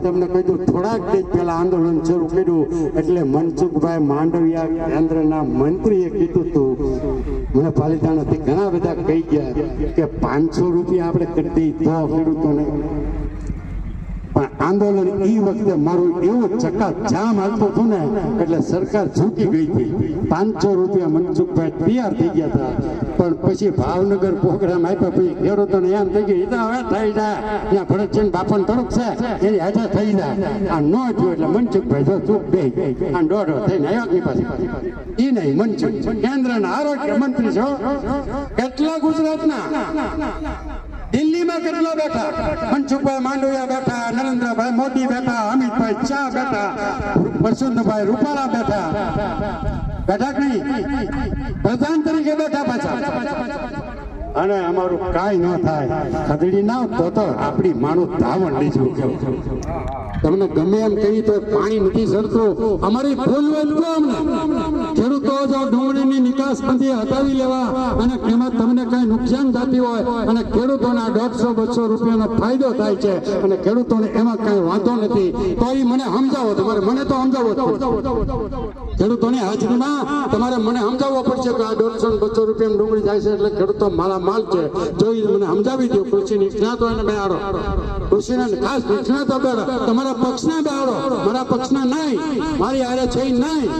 તમને કહ્યું થોડાક દિવસ પહેલા આંદોલન શરૂ કર્યું એટલે મનસુખભાઈ માંડવિયા કેન્દ્રના મંત્રીએ કીધું હતું, મને પાલિતાણાથી ઘણા બધા કહી ગયા કે 500 રૂપિયા આપણે કરી દઈએ તો ખેડૂતોને. પણ આંદોલન એ વખતે મારું એવું ચક્કાજામ હાલતું હતું ને એટલે સરકાર ઝૂકી ગઈ હતી. 500 રૂપિયા મનસુખભાઈ તૈયાર થઈ ગયા હતા, પણ પછી ભાવનગર પ્રોગ્રામ આપ્યા પછી ખેડૂતોને એમ થઈ ગયું એ તો હવે થઈ જાય, ત્યાં ભરત છે બાપન થોડુંક છે એની હાજર થઈ જાય. આ ન થયું એટલે મનસુખભાઈ જો ચૂપ બે આ દોઢો થઈને આવ્યો પાસે. એ નહીં મનસુખ કેન્દ્રના આરોગ્ય મંત્રી છો, કેટલા ગુજરાતના દિલ્હીમાં કેટલા બેઠા, મનસુખભાઈ માંડવિયા બેઠા, નરેન્દ્રભાઈ મોદી બેઠા, અમિતભાઈ શાહ બેઠા, પરસોત્તમભાઈ રૂપાલા બેઠા, બેઠા કે નહીં? પ્રધાન તરીકે બેઠા પાછા. અને અમારું કાંઈ ન થાય, ખદડી ના તો આપણી માનું ધાવણ લીધું. તમને ગમે એમ કહી તો પાણી નથી સરતું, અમારી ભૂલ વધતો અમને. ખેડૂતો જો ડુંગળીની નિકાસ બંધી હટાવી લેવા અને એમાં તમને કઈ નુકસાન થતી હોય અને ખેડૂતોના 150-200 રૂપિયાનો ફાયદો થાય છે અને ખેડૂતોને એમાં કઈ વાંધો નથી, તો એ મને સમજાવો. તમારે મને તો સમજાવો ખેડૂતોની હાજરીમાં તમારે મને સમજાવવો પડશે કે આ 150-200 રૂપિયાની ડુંગળી જાય છે એટલે ખેડૂતો મારા માલ છે. જો મને સમજાવી દો, કૃષિ નિષ્ણાતો એને બેહાડો, કૃષિના ખાસ નિષ્ણાતો બેહાડો, તમારા પક્ષના બેહાડો, મારા પક્ષના નહીં, મારી હારે છે નહીં,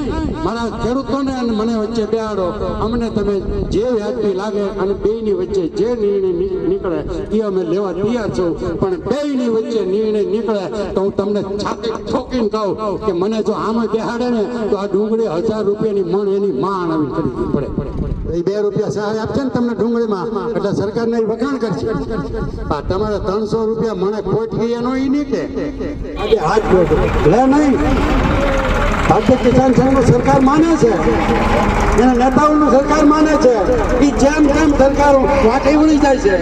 મારા ખેડૂતોને અને મને વચ્ચે બેહાડો. અમને તમે જે વ્યાજબી લાગે અને બેયની વચ્ચે જે નિર્ણય નીકળે એ અમે લેવા તૈયાર છું. પણ બેયની વચ્ચે નિર્ણય નીકળે તો હું તમને છાતી ઠોકીને કહું કે મને જો આમાં બેહાડે ને તો આ ડુંગળી 1000 રૂપિયાની મણ એની માં આવી ખરીદવી પડે. એ 2 રૂપિયા સહાય આપશે ને તમને ડુંગળીમાં એટલે સરકારને વખાણ કરશે. તમારે 300 રૂપિયા મને ખોટ ગઈ એનો એ નહીં કે હાથ લે નહીં. ભારતીય કિસાન સંઘ સરકાર માને છે, એના નેતાઓનું સરકાર માને છે, એ જેમ તેમ સરકારો વાટે વળી જાય છે.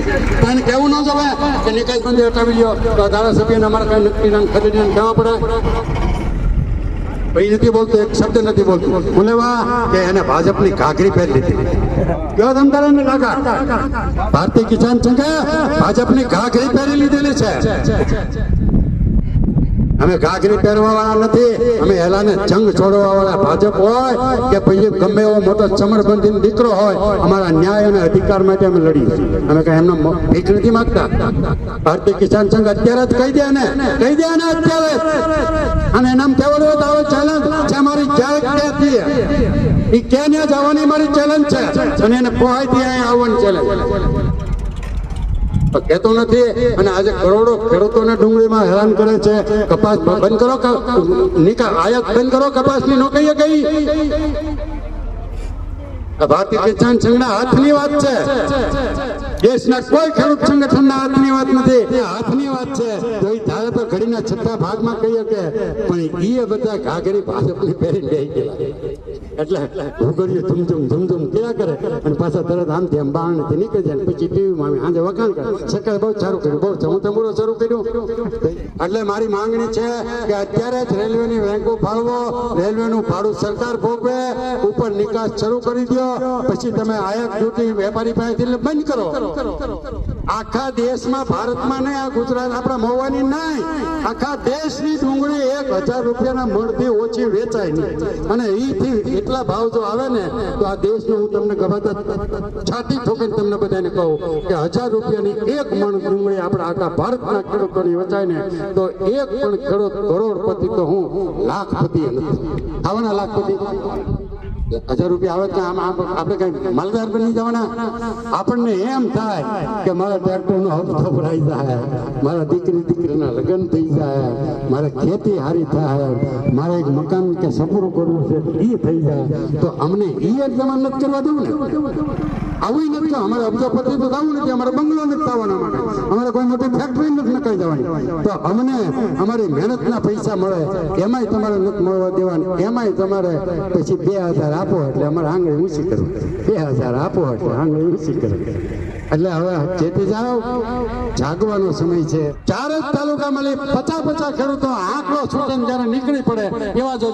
એને કેવું ન જવાય કે નિકાસ બંધી હટાવી લ્યો તો ધારાસભ્યને અમારે કઈ નક્કી ખરીદીને કહેવા પડે. ભાઈ નથી બોલતો, એક શબ્દ નથી બોલતો. બોલે વાહ કે એને ભાજપની ઘાઘરી પહેરી લીધી. કયો ધમદારાને લાગા? ભારતીય કિસાન સંઘે ભાજપની ઘાઘરી પહેરી લીધેલી છે. અમે ઘાઘરી પહેરવા વાળા નથી, અમે એલાને જંગ છોડવા વાળા. ભાજપ હોય કે પછી ગમે એવો મોટો ચમરબંધી દીકરો હોય, અમારા ન્યાય અને અધિકાર માટે અમે લડીએ છીએ. અમે કઈ એમનો ભીખ નથી માંગતા. ભારતીય કિસાન સંઘ અત્યારે જ કહી દે ને અત્યારે અને એનામ કહેવાનું તો ચેલેન્જ છે મારી. ક્યાંથી એ ક્યાં જવાની મારી ચેલેન્જ છે અને એને પોહાયથી અહીંયા આવવાની ચેલેન્જ કહેતો નથી. અને આજે કરોડો ખેડૂતોને ડુંગળીમાં હેરાન કરે છે. કપાસ બંધ કરો, આયાત બંધ કરો કપાસની. નો કહીએ કઈ ભારતીય કિસાન સંઘના હાથની વાત છે, દેશના કોઈ ખેડૂત સંગઠનના હાથની વાત નથી. હાથની વાત છે તો એ ધારે તો ઘડીના 6થા ભાગમાં કહીએ કે પણ એ બધા ઘાઘરી ભાજપની પહેરીને બેસી ગયેલા એટલે ભૂગરીઓ ધૂમધૂમ કર્યા કરે અને પાછા તરત આમથી આમ બારણથી નીકળી જાય. પછી ટીવીમાં આજે વખાણ કરે સરકાર બહુ સારું કર્યું, બહુ હું તમુરો શરૂ કર્યું. એટલે મારી માંગણી છે કે અત્યારે જ રેલવેની રેન્કો ફાળવો, રેલવેનું ભાડું સરકાર ભોગવે, ઉપર નિકાસ શરૂ કરી દો. પછી તમે આયાત ડ્યુટી વેપારી પાસેથી બંધ કરો. આખા દેશમાં, ભારતમાં નહીં, આ ગુજરાત આપણા મહુવાની નહીં, આખા દેશની ડુંગળી 1000 રૂપિયાના મણથી ઓછી વેચાય નહીં. અને એથી એટલા ભાવ જો આવે ને તો આ દેશનું હું તમને ગભાતા છાતી ઠોકીને તમને બધાને કહું કે 1000 રૂપિયાની એક મણ ડુંગળી આપણા આખા ભારતના ખેડૂતોની વેચાય ને તો એક પણ ખેડૂત કરોડપતિ તો હું લાખપતિ નથી. આવવાના લાખપતિ 1000 રૂપિયા આવે તો આપણે કઈ માલદાર બની જવાના? આપણને એમ થાય કે મારા ટ્રેક્ટરનો હપ્તો ભરાઈ જાય, મારા દીકરીના લગ્ન થઈ જાય, મારે ખેતી સારી થાય, મારે એક મકાન કે સપનું કરવું છે એ થઈ જાય, તો અમને એ જમા નથી કરવા દેવું ને? આવું નથી. અમારે અબજોપતિ તો થવું નથી, અમારે બંગલો નથી થવાના માટે, અમારે કોઈ મોટી ફેક્ટરી નથી નકાઈ જવાની. તો અમને અમારી મહેનતના પૈસા મળે, એમાંય તમારે નથી મળવા દેવાની, એમાંય તમારે પછી 2000 આપો એટલે અમારે આંગળી ઊંચી કરવું, 2000 આપો એટલે આંગળી ઊંચી કરવી. એટલે હવે જેથી જાઓ, જાગવાનો સમય છે. ચાર જ તાલુકામાં 50 ખેડૂતો આંકડો છૂટીને જયારે નીકળી પડે એવા જો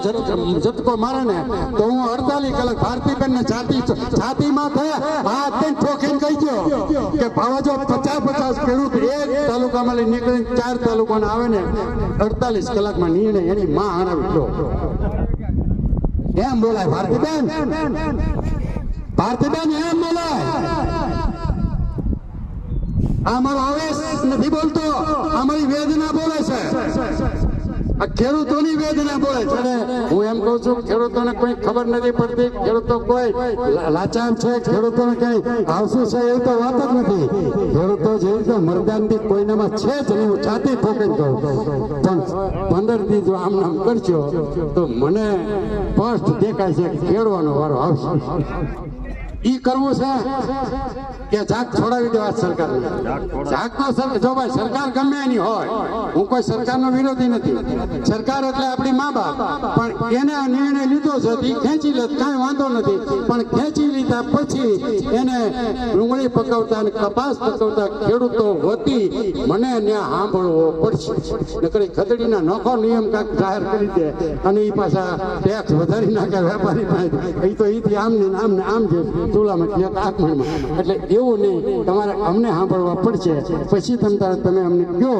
ઝટકો મારે ને તો હું 48 કલાક ભારતીબેન ને છાતીમાં થયા હાથ દઈને ઠોકીને કહી ગયો કે ભાવા જો 50 ખેડૂત એક તાલુકામાં નીકળીને 4 તાલુકાને આવે ને 48 કલાકમાં નિર્ણય એની માં હણાવી લો. એમ બોલાય ભારતીબેન, ભારતીબેન એમ બોલાય. આ મારો આવેશ નથી બોલતો, અમારી વેદના બોલે છે, આ ખેડૂતોની વેદના બોલે છે. હું એમ કહું છું ખેડૂતોને કોઈ ખબર નથી પડતી, ખેડૂતો કોઈ લાચાર છે, ખેડૂતોને કઈ આવશું છે એવું તો વાત જ નથી. ખેડૂતો જેવી તો મરદાનથી કોઈનામાં છે જ નહીં, હું છાતી ઠોકીને કહું. પણ 15 દી જો આમ નામ કરશો તો મને સ્પષ્ટ દેખાય છે કે ખેડવાનો વારો આવશે. ઈ કરવું છે કે જાગ છોડાવી દેવા સરકાર? જાગનો જો ભાઈ સરકાર ગમે એની હોય, હું કોઈ સરકારનો વિરોધી નથી. સરકાર એટલે આપણી મા બાપ, પણ એને આ નિર્ણય લીધો છે એ ખેંચી લે કાંઈ વાંધો નથી. પણ ખેંચી લીધા પછી એને ડુંગળી પકવતા અને કપાસ પકવતા ખેડૂતો વતી મને ત્યાં સાંભળવો પડશે. નકરી ખદડીના નોખો નિયમ કાંઈક જાહેર કરી દે અને એ પાછા ટેક્સ વધારી નાખે વેપારી પાસે, એ તો એથી આમ ને આમ ને આમ છે ચૂલામાં ક્યાંક આંખમાં. એટલે એવું નહીં, તમારે અમને સાંભળવા પડશે. પછી તમે અમને કહો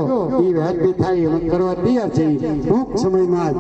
એ વ્યાજબી થાય, અમે કરવા તૈયાર છીએ ટૂંક સમયમાં.